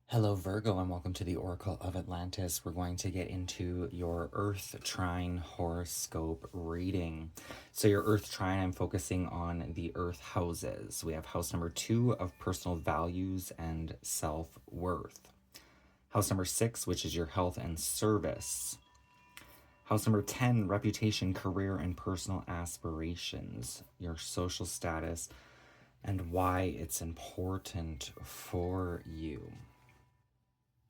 Hello, Virgo, and welcome to the Oracle of Atlantis. We're going to get into your Earth Trine horoscope reading. So, your Earth Trine, I'm focusing on the Earth houses. We have house number 2 of personal values and self worth, house number 6, which is your health and service, house number 10, reputation, career, and personal aspirations, your social status, and why it's important for you.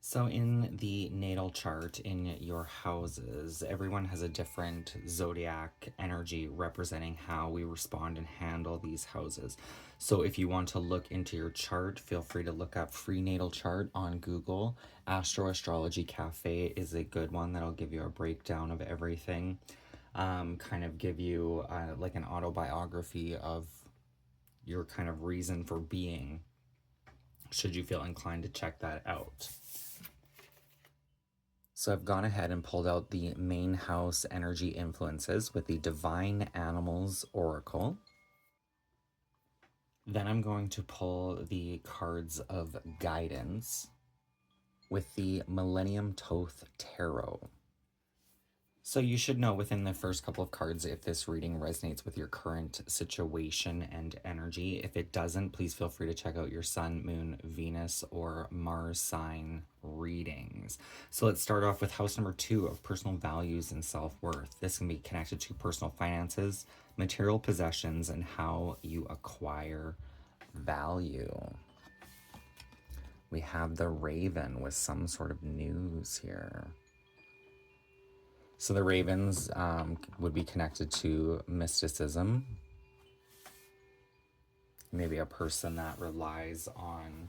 So, in the natal chart in your houses, everyone has a different zodiac energy representing how we respond and handle these houses. So, if you want to look into your chart, feel free to look up free natal chart on Google. Astro Astrology Cafe is a good one that'll give you a breakdown of everything, kind of give you like an autobiography of your kind of reason for being, should you feel inclined to check that out. So I've gone ahead and pulled out the main house energy influences with the Divine Animals Oracle. Then I'm going to pull the cards of guidance with the Millennium Toth Tarot. So you should know within the first couple of cards if this reading resonates with your current situation and energy. If it doesn't, please feel free to check out your Sun, Moon, Venus, or Mars sign readings. So let's start off with house number 2 of personal values and self-worth. This can be connected to personal finances, material possessions, and how you acquire value. We have the Raven with some sort of news here. So the ravens would be connected to mysticism. Maybe a person that relies on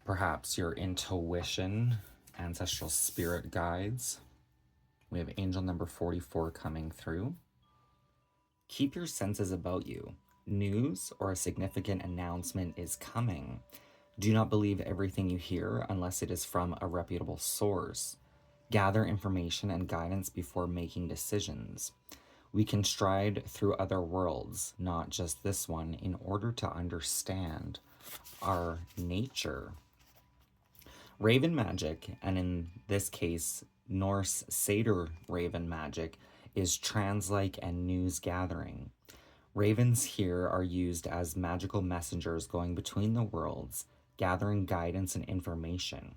perhaps your intuition, ancestral spirit guides. We have angel number 44 coming through. Keep your senses about you. News or a significant announcement is coming. Do not believe everything you hear unless it is from a reputable source. Gather information and guidance before making decisions. We can stride through other worlds, not just this one, in order to understand our nature. Raven magic, and in this case, Norse satyr raven magic, is translike and news gathering. Ravens here are used as magical messengers going between the worlds, gathering guidance and information.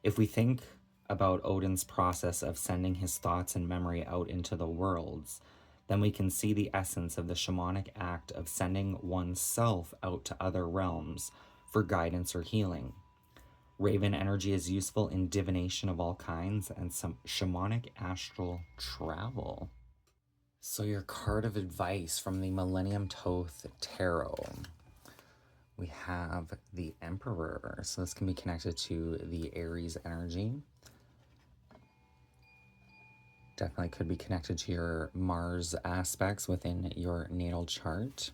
If we think about Odin's process of sending his thoughts and memory out into the worlds, then we can see the essence of the shamanic act of sending oneself out to other realms for guidance or healing. Raven energy is useful in divination of all kinds and some shamanic astral travel. So your card of advice from the Millennium Toth Tarot. We have the Emperor. So this can be connected to the Aries energy. Definitely could be connected to your Mars aspects within your natal chart.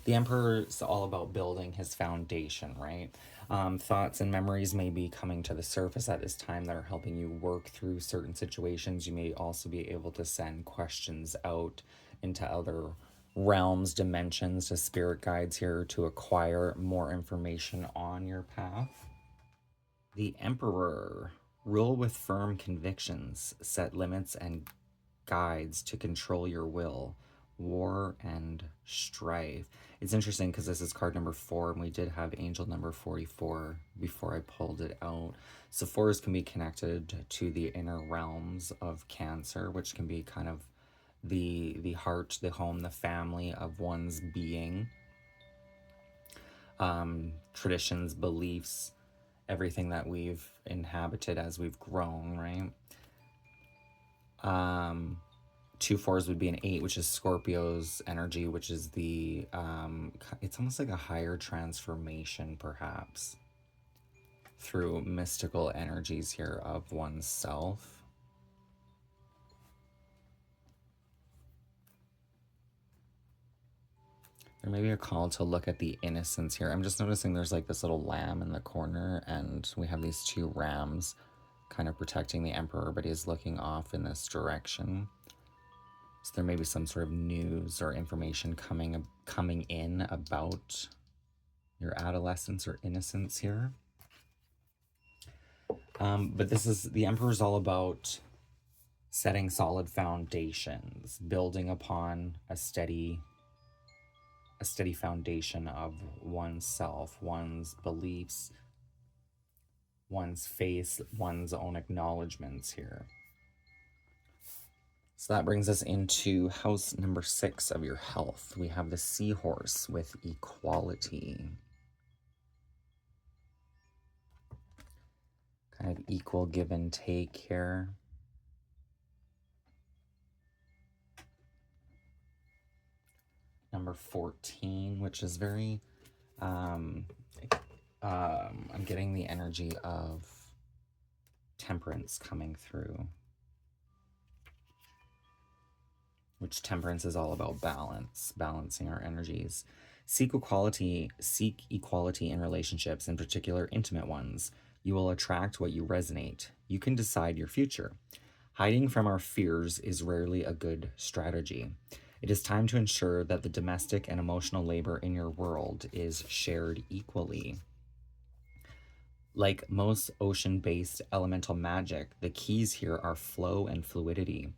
The Emperor is all about building his foundation, right? Thoughts and memories may be coming to the surface at this time that are helping you work through certain situations. You may also be able to send questions out into other realms, dimensions, to spirit guides here to acquire more information on your path. The Emperor. Rule with firm convictions, set limits and guides to control your will. War and strife. It's interesting because this is card number 4, and we did have angel number 44 before I pulled it out. So 4s can be connected to the inner realms of Cancer, which can be kind of the heart, the home, the family of one's being. Traditions, beliefs, everything that we've inhabited as we've grown, right? 2 4s would be an 8, which is Scorpio's energy, which is the it's almost like a higher transformation, perhaps, through mystical energies here of oneself. There may be a call to look at the innocence here. I'm just noticing there's like this little lamb in the corner, and we have these 2 rams kind of protecting the Emperor, but he's looking off in this direction. So there may be some sort of news or information coming in about your adolescence or innocence here. But the Emperor is all about setting solid foundations, building upon a steady foundation of oneself, one's beliefs, one's faith, one's own acknowledgments here. So that brings us into house number 6 of your health. We have the seahorse with equality. Kind of equal give and take here. Number 14, which is very, I'm getting the energy of temperance coming through. Which temperance is all about balance, balancing our energies. Seek equality in relationships, in particular intimate ones. You will attract what you resonate. You can decide your future. Hiding from our fears is rarely a good strategy. It is time to ensure that the domestic and emotional labor in your world is shared equally. Like most ocean-based elemental magic, the keys here are flow and fluidity.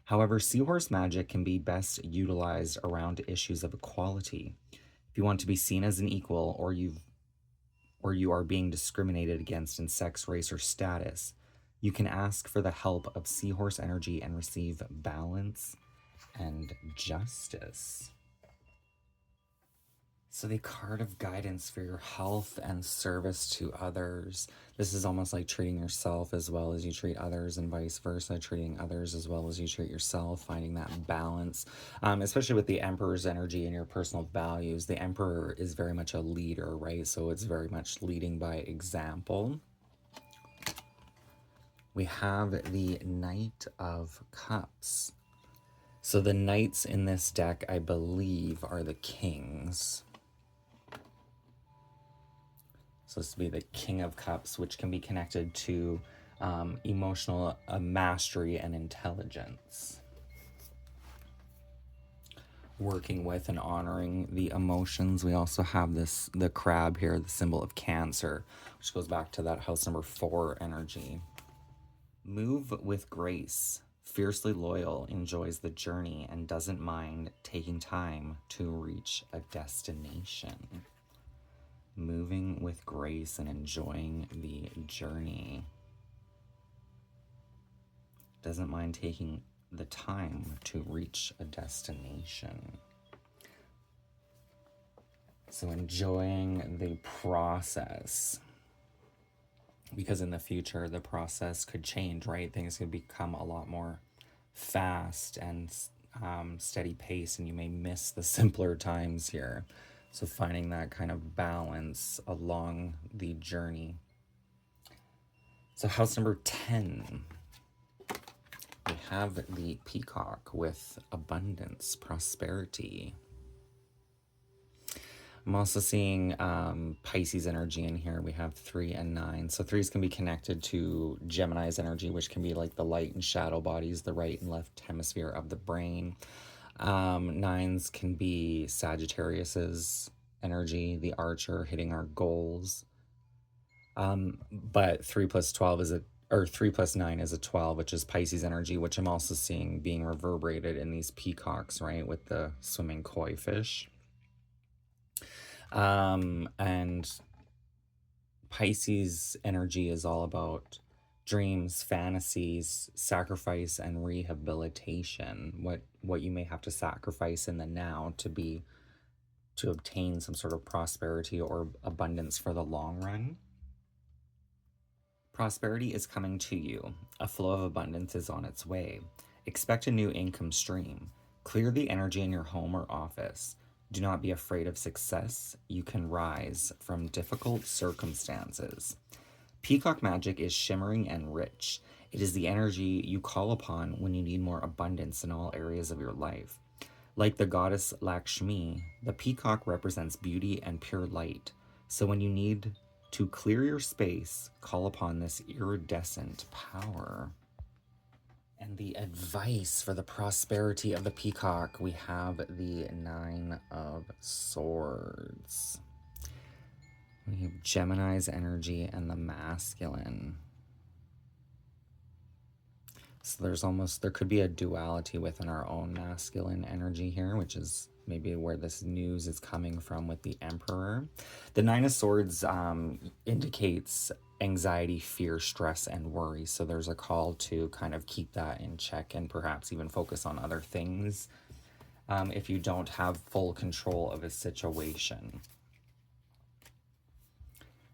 However, seahorse magic can be best utilized around issues of equality. If you want to be seen as an equal, or you are being discriminated against in sex, race, or status, you can ask for the help of seahorse energy and receive balance and justice. So the card of guidance for your health and service to others. This is almost like treating yourself as well as you treat others, and vice versa, treating others as well as you treat yourself, finding that balance, especially with the Emperor's energy and your personal values. The Emperor is very much a leader, right? So it's very much leading by example. We have the Knight of Cups. So the knights in this deck, I believe, are the kings. So this would be the King of Cups, which can be connected to emotional mastery and intelligence. Working with and honoring the emotions. We also have the crab here, the symbol of Cancer, which goes back to that house number 4 energy. Move with grace. Fiercely loyal, enjoys the journey, and doesn't mind taking time to reach a destination. Moving with grace and enjoying the journey. Doesn't mind taking the time to reach a destination. So enjoying the process. Because in the future, the process could change, right? Things could become a lot more fast and steady pace, and you may miss the simpler times here. So finding that kind of balance along the journey. So house number 10, we have the peacock with abundance, prosperity. I'm also seeing Pisces energy in here. We have 3 and 9. So 3s can be connected to Gemini's energy, which can be like the light and shadow bodies, the right and left hemisphere of the brain. 9s can be Sagittarius's energy, the archer, hitting our goals. But 3 plus 12 is or 3 plus 9 is a 12, which is Pisces energy, which I'm also seeing being reverberated in these peacocks, right, with the swimming koi fish. And Pisces energy is all about dreams, fantasies, sacrifice, and rehabilitation. What you may have to sacrifice in the now to obtain some sort of prosperity or abundance for the long run. Prosperity is coming to you. A flow of abundance is on its way. Expect a new income stream. Clear the energy in your home or office. Do not be afraid of success. You can rise from difficult circumstances. Peacock magic is shimmering and rich. It is the energy you call upon when you need more abundance in all areas of your life. Like the goddess Lakshmi, the peacock represents beauty and pure light. So when you need to clear your space, call upon this iridescent power. And the advice for the prosperity of the peacock, we have the 9 of Swords. We have Gemini's energy and the masculine. So there could be a duality within our own masculine energy here, which is maybe where this news is coming from with the Emperor. The Nine of Swords indicates anxiety, fear, stress, and worry. So there's a call to kind of keep that in check and perhaps even focus on other things if you don't have full control of a situation.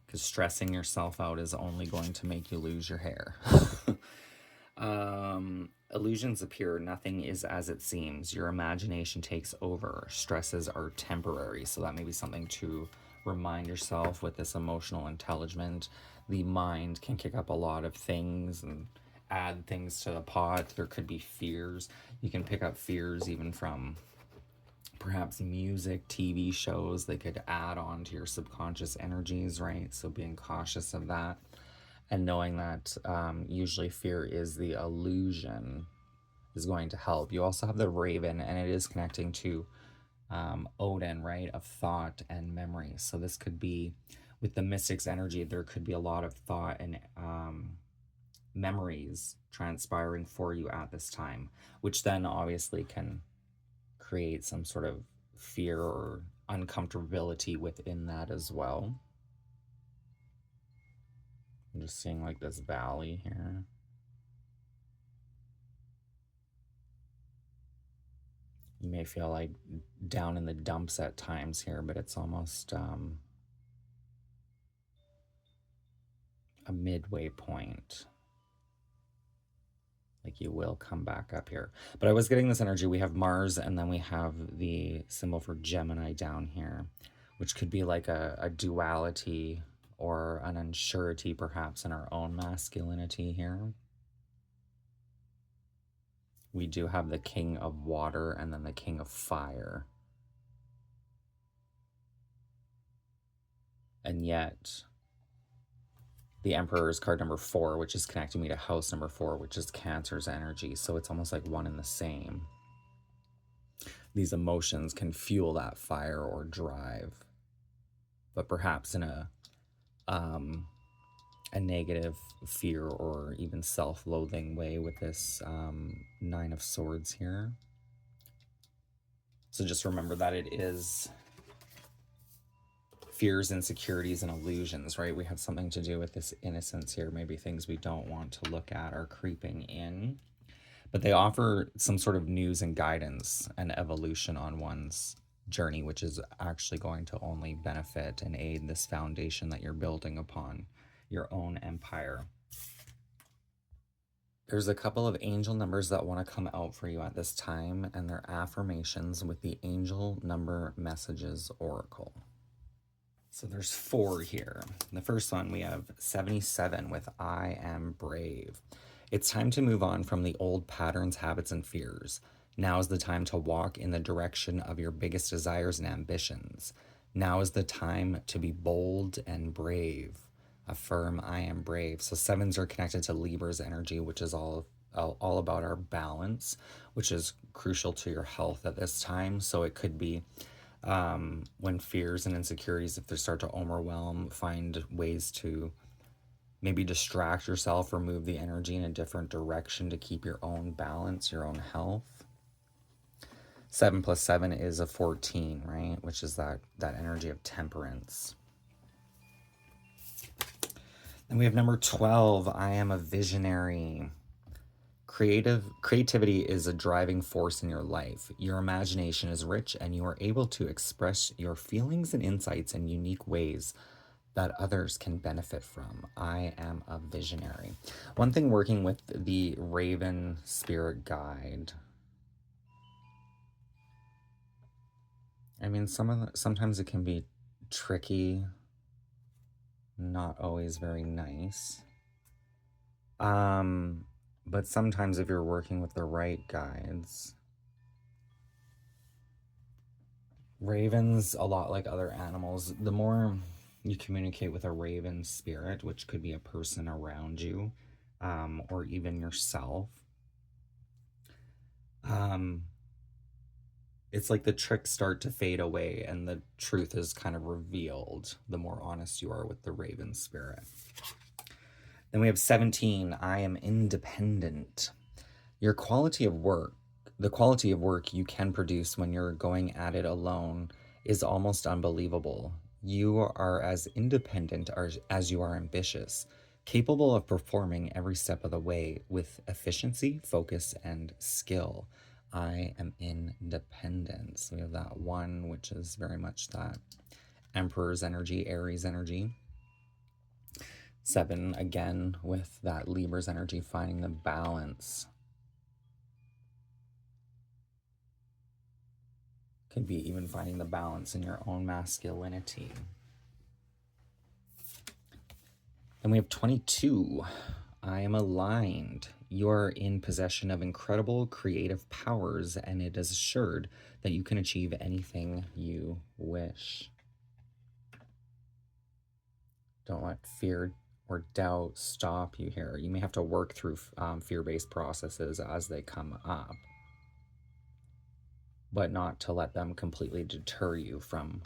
Because stressing yourself out is only going to make you lose your hair. Illusions appear. Nothing is as it seems. Your imagination takes over. Stresses are temporary. So that may be something to remind yourself with this emotional intelligence. The mind can kick up a lot of things and add things to the pot. There could be fears. You can pick up fears even from perhaps music, TV shows. They could add on to your subconscious energies, right? So being cautious of that. And knowing that usually fear is the illusion is going to help. You also have the Raven, and it is connecting to Odin, right, of thought and memory. So this could be, with the Mystic's energy, there could be a lot of thought and memories transpiring for you at this time, which then obviously can create some sort of fear or uncomfortability within that as well. I'm just seeing like this valley here. You may feel like down in the dumps at times here, but it's almost a midway point. Like you will come back up here. But I was getting this energy. We have Mars, and then we have the symbol for Gemini down here, which could be like a duality or an unsurety perhaps in our own masculinity here. We do have the King of Water and then the King of Fire. And yet, the Emperor is card number 4, which is connecting me to house number 4, which is Cancer's energy. So it's almost like one and the same. These emotions can fuel that fire or drive, but perhaps in a negative fear or even self-loathing way with this 9 of Swords here. So just remember that it is fears, insecurities, and illusions, right? We have something to do with this innocence here. Maybe things we don't want to look at are creeping in. But they offer some sort of news and guidance and evolution on one's journey, which is actually going to only benefit and aid this foundation that you're building upon your own empire. There's a couple of angel numbers that want to come out for you at this time, and they're affirmations with the Angel Number Messages Oracle. So there's 4 here. The first one, we have 77 with I am brave. It's time to move on from the old patterns, habits, and fears. Now is the time to walk in the direction of your biggest desires and ambitions. Now is the time to be bold and brave. Affirm I am brave. So 7s are connected to Libra's energy, which is all about our balance, which is crucial to your health at this time. So it could be when fears and insecurities, if they start to overwhelm, find ways to maybe distract yourself or move the energy in a different direction to keep your own balance, your own health. 7 plus 7 is a 14, right? Which is that energy of temperance. Then we have number 12, I am a visionary. Creativity is a driving force in your life. Your imagination is rich, and you are able to express your feelings and insights in unique ways that others can benefit from. I am a visionary. One thing working with the Raven Spirit Guide, I mean, sometimes it can be tricky, not always very nice. But sometimes if you're working with the right guides, ravens, a lot like other animals, the more you communicate with a raven spirit, which could be a person around you, or even yourself, it's like the tricks start to fade away and the truth is kind of revealed the more honest you are with the raven spirit. Then we have 17, I am independent. Your quality of work, the quality of work you can produce when you're going at it alone is almost unbelievable. You are as independent as you are ambitious, capable of performing every step of the way with efficiency, focus, and skill. I am independent. So we have that one, which is very much that Emperor's energy, Aries energy. 7, again, with that Libra's energy, finding the balance. Could be even finding the balance in your own masculinity. Then we have 22. I am aligned. You are in possession of incredible creative powers, and it is assured that you can achieve anything you wish. Don't let fear or doubt stop you here. You may have to work through fear-based processes as they come up, but not to let them completely deter you from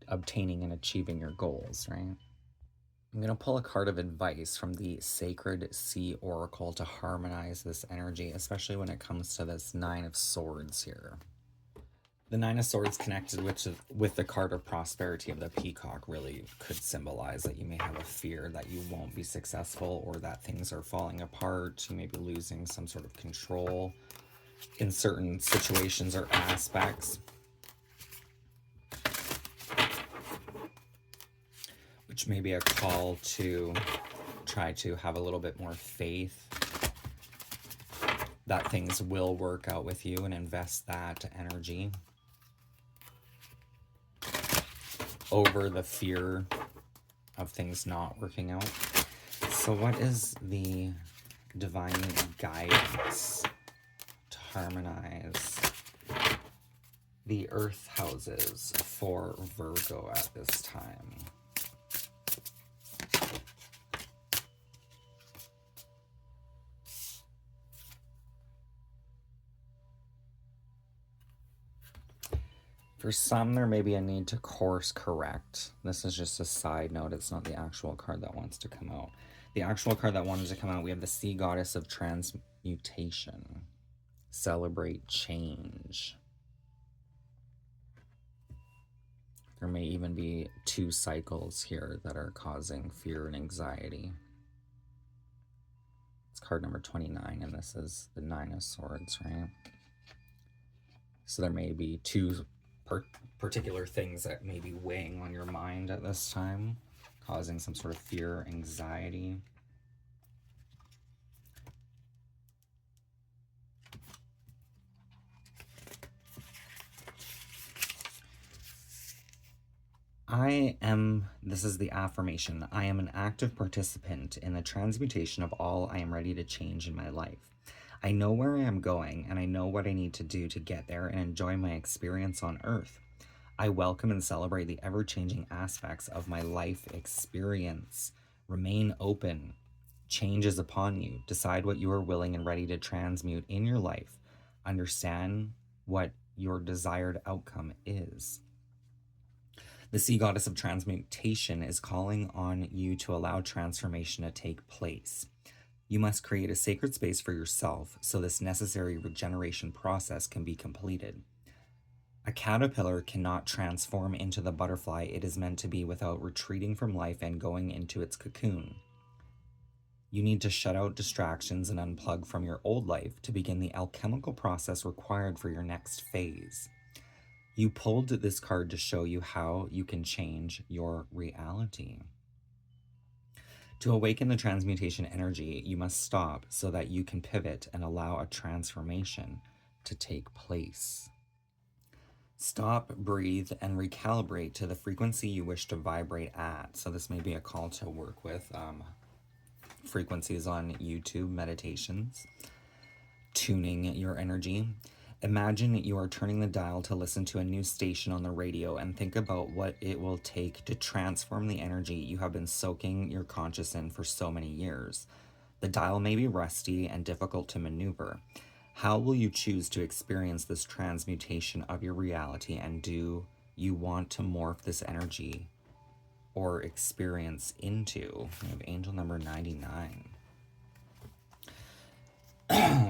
obtaining and achieving your goals, right? I'm going to pull a card of advice from the Sacred Sea Oracle to harmonize this energy, especially when it comes to this 9 of Swords here. The 9 of Swords connected with the card of prosperity of the peacock really could symbolize that you may have a fear that you won't be successful or that things are falling apart. You may be losing some sort of control in certain situations or aspects, which may be a call to try to have a little bit more faith that things will work out with you and invest that energy over the fear of things not working out. So what is the divine guidance to harmonize the earth houses for Virgo at this time? For some, there may be a need to course correct. This is just a side note. It's not the actual card that wants to come out. The actual card that wanted to come out, we have the Sea Goddess of Transmutation. Celebrate change. There may even be 2 cycles here that are causing fear and anxiety. It's card number 29, and this is the 9 of Swords, right? So there may be 2 particular things that may be weighing on your mind at this time, causing some sort of fear, anxiety. This is the affirmation, I am an active participant in the transmutation of all I am ready to change in my life. I know where I am going, and I know what I need to do to get there and enjoy my experience on Earth. I welcome and celebrate the ever-changing aspects of my life experience. Remain open. Change is upon you. Decide what you are willing and ready to transmute in your life. Understand what your desired outcome is. The Sea Goddess of Transmutation is calling on you to allow transformation to take place. You must create a sacred space for yourself so this necessary regeneration process can be completed. A caterpillar cannot transform into the butterfly it is meant to be without retreating from life and going into its cocoon. You need to shut out distractions and unplug from your old life to begin the alchemical process required for your next phase. You pulled this card to show you how you can change your reality. To awaken the transmutation energy, you must stop so that you can pivot and allow a transformation to take place. Stop, breathe, and recalibrate to the frequency you wish to vibrate at. So this may be a call to work with frequencies on YouTube, meditations, tuning your energy. Imagine you are turning the dial to listen to a new station on the radio and think about what it will take to transform the energy you have been soaking your conscious in for so many years. The dial may be rusty and difficult to maneuver. How will you choose to experience this transmutation of your reality, and do you want to morph this energy or experience into? We have angel number 99.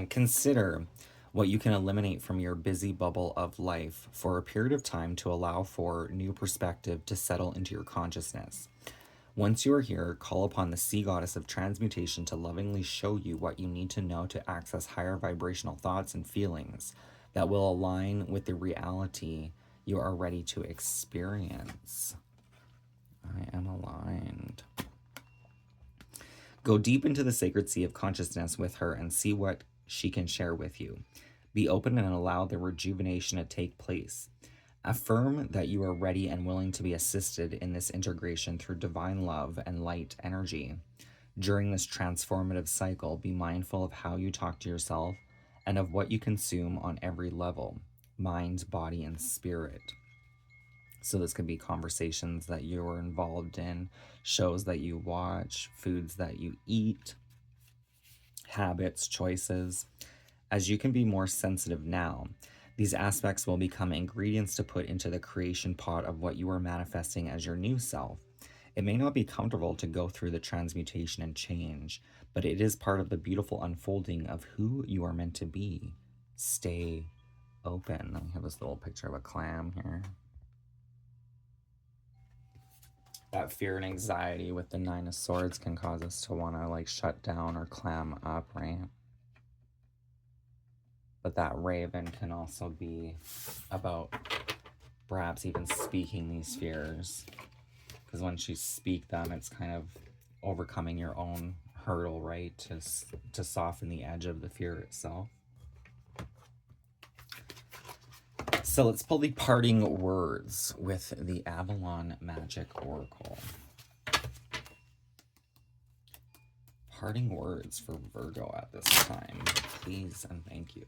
Consider what you can eliminate from your busy bubble of life for a period of time to allow for new perspective to settle into your consciousness. Once you are here, call upon the sea goddess of transmutation to lovingly show you what you need to know to access higher vibrational thoughts and feelings that will align with the reality you are ready to experience. I am aligned. Go deep into the sacred sea of consciousness with her and see what she can share with you. Be open and allow the rejuvenation to take place. Affirm that you are ready and willing to be assisted in this integration through divine love and light energy. During this transformative cycle, be mindful of how you talk to yourself and of what you consume on every level: mind, body, and spirit. So this could be conversations that you're involved in, shows that you watch, foods that you eat, habits, choices. As you can be more sensitive now, these aspects will become ingredients to put into the creation pot of what you are manifesting as your new self. It may not be comfortable to go through the transmutation and change, but it is part of the beautiful unfolding of who you are meant to be. Stay open. I have this little picture of a clam here. That fear and anxiety with the Nine of Swords can cause us to want to like shut down or clam up, right? But that raven can also be about perhaps even speaking these fears. Because once you speak them, it's kind of overcoming your own hurdle, right? To soften the edge of the fear itself. So let's pull the parting words with the Avalon Magic Oracle. Parting words for Virgo at this time, please and thank you.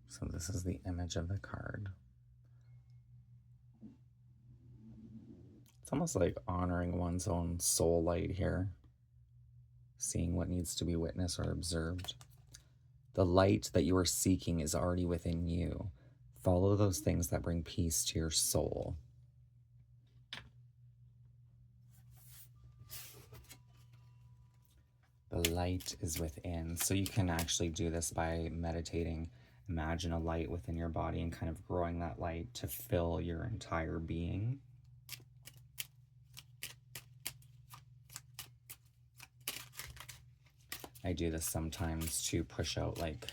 So this is the image of the card. It's almost like honoring one's own soul light here, seeing what needs to be witnessed or observed. The light that you are seeking is already within you. Follow those things that bring peace to your soul. The light is within. So you can actually do this by meditating. Imagine a light within your body and kind of growing that light to fill your entire being. I do this sometimes to push out like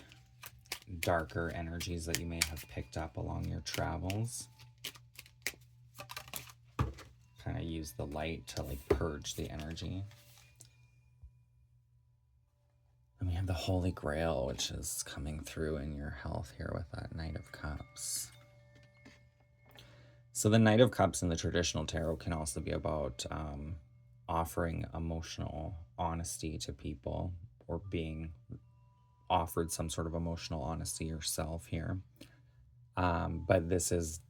darker energies that you may have picked up along your travels. Kind of use the light to like purge the energy. And we have the Holy Grail, which is coming through in your health here with that Knight of Cups. So the Knight of Cups in the traditional tarot can also be about offering emotional honesty to people, or being offered some sort of emotional honesty yourself here. But this is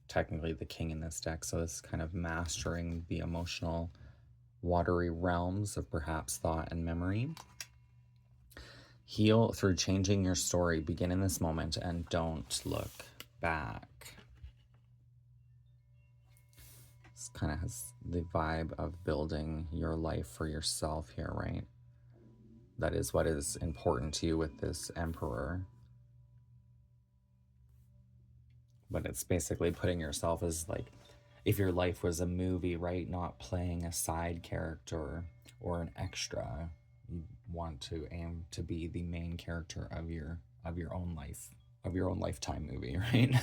technically the king in this deck, so this is kind of mastering the emotional watery realms of perhaps thought and memory. Heal through changing your story. Begin in this moment and don't look back. This kind of has the vibe of building your life for yourself here, right? That is what is important to you with this Emperor. But it's basically putting yourself as like, if your life was a movie, right? Not playing a side character or an extra. You want to aim to be the main character of your own life, of your own lifetime movie, right?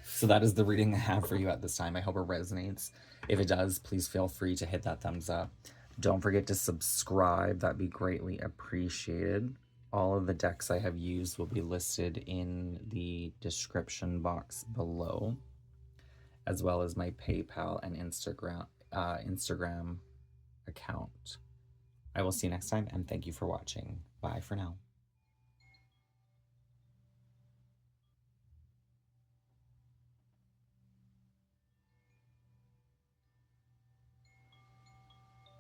So that is the reading I have for you at this time. I hope it resonates. If it does, please feel free to hit that thumbs up. Don't forget to subscribe. That'd be greatly appreciated. All of the decks I have used will be listed in the description box below, as well as my PayPal and Instagram account. I will see you next time, and thank you for watching. Bye for now.